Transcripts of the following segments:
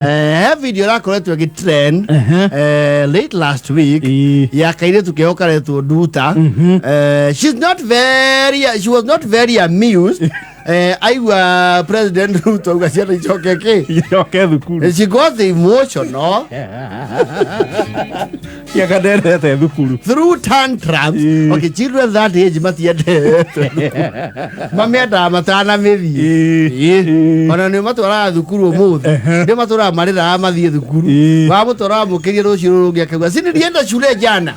Video rakoretwo gitrend late last week ya kairetu kehokaretwo Nduta. She was not very amused. Aigua President Ruto ugaciana icoke thukuru. She got emotional. Yakaderete thukuru Through tantrums. Okay, children that age matiende. Mamenda matana methi. Ona ni matwara thukuru umuthi. Ndio matwara marira amathie thukuru. Wa mutwara mukirie rucio rungi akauga sini ndienda shule jana.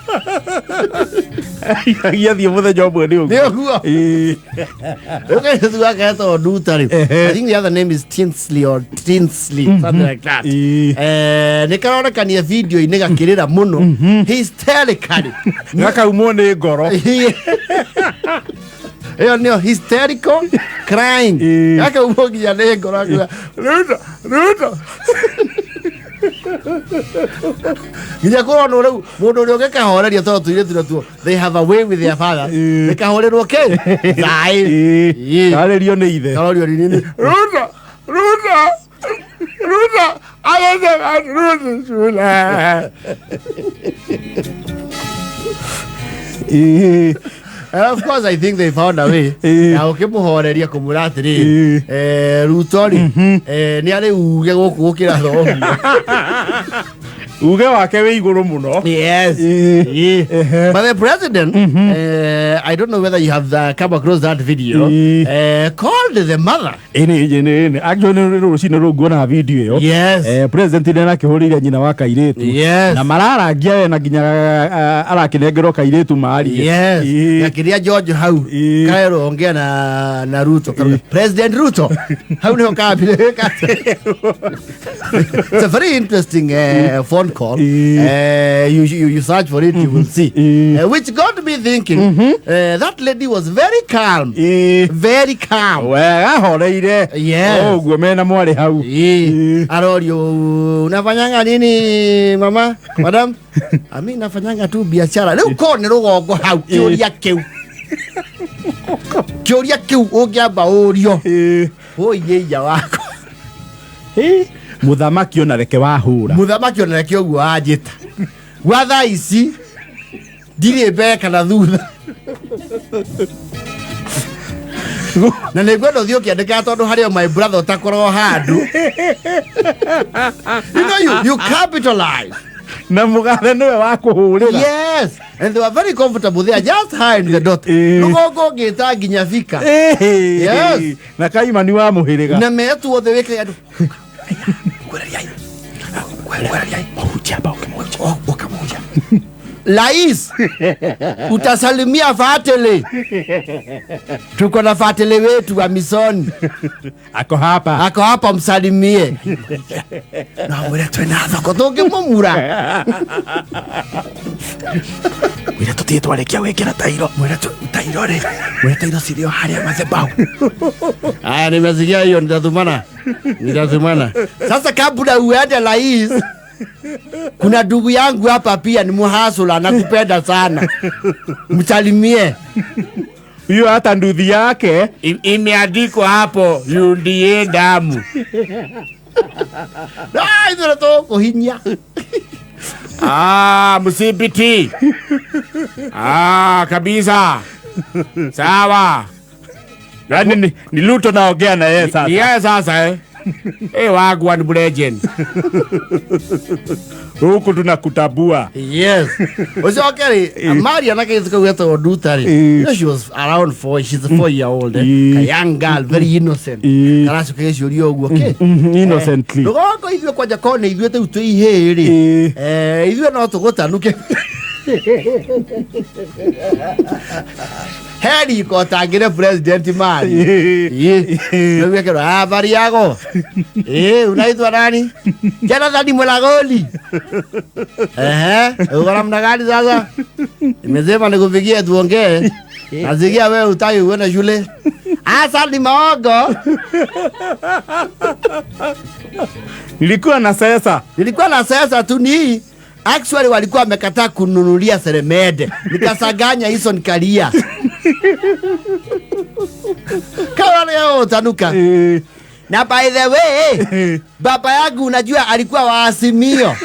Yathie muthenya umwe ni uguo. Ndio guo. Okay, so I think the other name is Tinsley or Tinsley, something like that. Nikaona ni video inega kirira muno. Hysterically. Ngaka umone ngoro. No, hysterical crying. Ngaka umogia ne ngoro. Ruto. They have a way with their father. They can hold it okay. And of course, I think they found a way. Okay, muhoreria kumuratiri. Rutori. Ni ale uge gukira tho. Uge wake we iguru muno. Yes. But the president, I don't know whether you have come across that video, called the mother. Actually, rucino rugona video yo. Yes. President ndena kihurira nyina wa kairetu. Yes. Na mararangia na ginya arakinengero kairetu mari. Yes. Yakiria George hau. Kairo ongea na Ruto. President Ruto. How no kabile. It's a very interesting phone call. You search for it, you will see. Which got me thinking, that lady was very calm. Very calm. Yes. Oh, gomena mwale hau. Arorio, unafanyanga nini mama? Madam? Ami nafanyanga tu biashara. Leo kone rogo hau. Kioria kiu ogiamba orio. Oye ya wako. Muthamaki ona reke wahura. Muthamaki ona reke oguo ajita. Watha ici ndire beka na thutha. Na negwendo thio kiandika tondu hario my brother utakoro handu. You capitalize. Na mugathe niwe wa kuhurira. Yes, and they were very comfortable there, just hide the dot. Lugogo gita ginya fika. Yes. Na kaima ni wa muhiriga. Na metu othe weke andu. Lais, utasalimia Fatele. Tuko na Fatele wetu wa Misoni. Ako hapa msalimie. Na mwere twena thoko tungimumura. Mwere tutie twarekia wekera tairo. Mwere tairo sirio haria mathebau. Aya nimesikia hiyo nitathumana. Sasa kabla uende Lais, kuna ndugu yangu hapa pia ni muhasula nakupenda sana. Msalimie. Hiyo hata nduthi yake imeandikwa hapo yundie damu. Ndio to kuhinya. Msibiti. Kabisa. Sawa. Yaani ni Ruto naongea na yeye sasa. Yeye sasa wagwa ni legend. Huku tunakutabua. Yes. Okay, Maria nakaizuka wetu Nduta. She was around 4. She's a 4-year-old. A young girl, very innocent. Karasu kesho riogu, okay? Innocently. Nogoko ithwe kwa jakone ithwe te utwe iheri. Ithwe no tugotanuke. Heri ko tangire president mali. Ndio kero habari yako. Unaitwa nani? Jonathan Mulagoli. Uko namna gani sasa? Nimesema nikufikie tuongee. Nasikia wewe utaki uende shule. Asali maogo. Nilikuwa na sasa tu ni actually walikuwa wamekataa kununulia Seremede. Nikasaganya hizo nikalia. Kawa leo tanuka. Na by the way, baba yangu unajua alikuwa wa Azimio.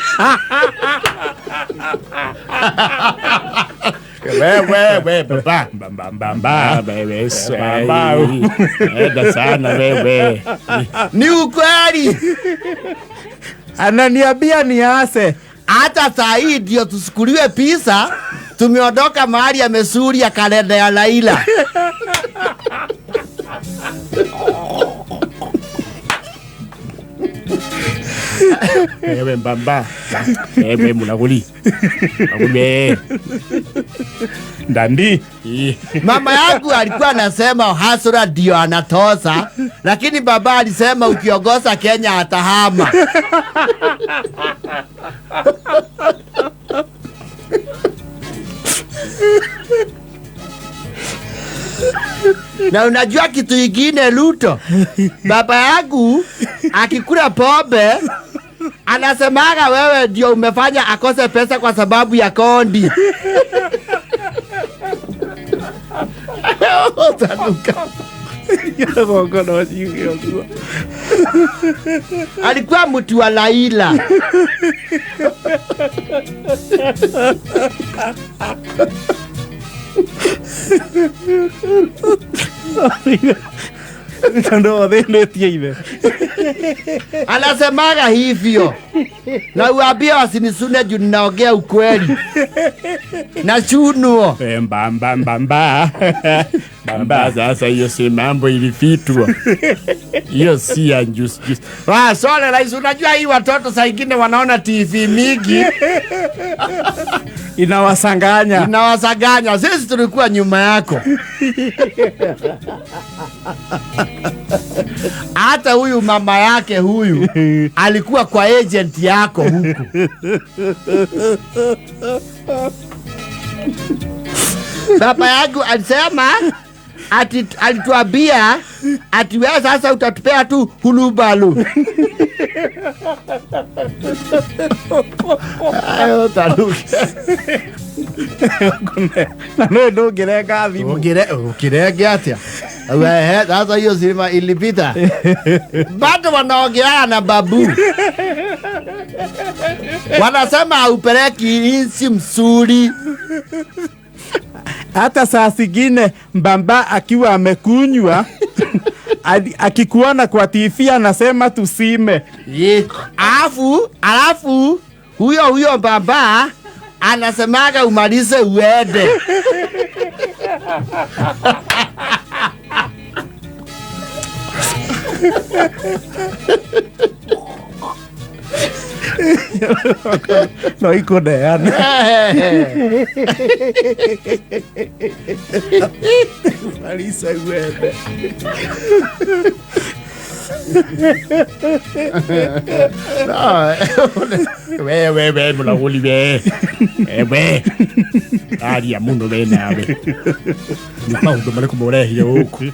Wewe baba. Eda sana wewe. Ni ukweli. Ananiambia niase. Hata saa hii ndio tusukuliwe pisa. Tumeondoka mahali ya Mesuri ya kalenda ya Laila. Wewe mbamba. Wewe mulaguli. Magule. Ndandi. Mama yangu alikuwa anasema Hasura ndio anatosa, lakini baba alisema ukiongoza Kenya atahama. Na unajua kitu ingine Ruto, baba yangu akikula pombe anasemaga wewe ndio umefanya akose pesa kwa sababu ya kondi. Alikuwa mtu wa Laila. Anasemaga hivyo. Na uambie wasinisune juu ninaongea ukweli. Na chunuo. Mbamba Sasa hiyo si mambo ilifitwa. Hiyo si ya juice. Sole rais, unajua hii watoto saa ingine wanaona TV mingi. Inawasanganya. Sisi tulikuwa nyuma yako. Hata huyu mama yake huyu alikuwa kwa agent yako huku. Baba yangu alisema alituambia ati wewe sasa utatupea tu hulubalu. Ayo taruka. Na ndo gereka thimu. Ukirega atia. Wewe sasa hiyo zima ilipita. Bado wanaongea na babu. Wanasema upeleki insi msuri. Hata saa zingine mbamba akiwa amekunywa akikuona kwa TV anasema tusime. Alafu huyo mbamba anasemaga umalize uende. No iko deana. Umalize uende. Wewe mulaguli we. Ewe. Aria muno we nawe. Nipaundo mali kumorehia huku.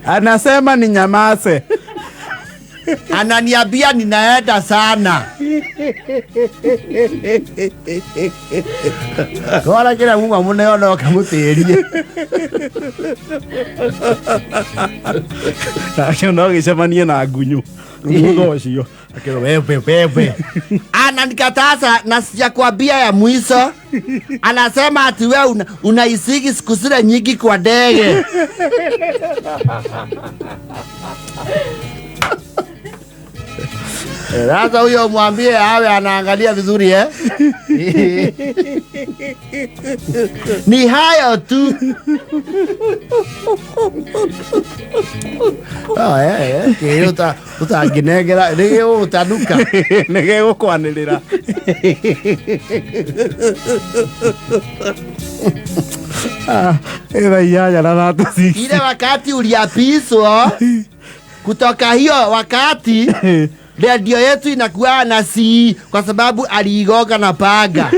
Anasema ni nyamase. Ananiambia ninaenda sana. Kora kila mungu amuneona wakamutirie. Acho no gicemanie na ngunyu. Rugo ucio. Akero wewe. Ananikataza na sijakwambia ya mwisho. Anasema ati wewe unaisigi siku zile nyingi kwa ndege. Sasa huyo mwambie awe anaangalia vizuri Ni hayo tu. Utaginegera nigeo utanuka nigeo kwanirira. Ile wakati uliapishwa, kutoka hiyo wakati redio yetu inakuwa na si kwa sababu aliigoga na paga.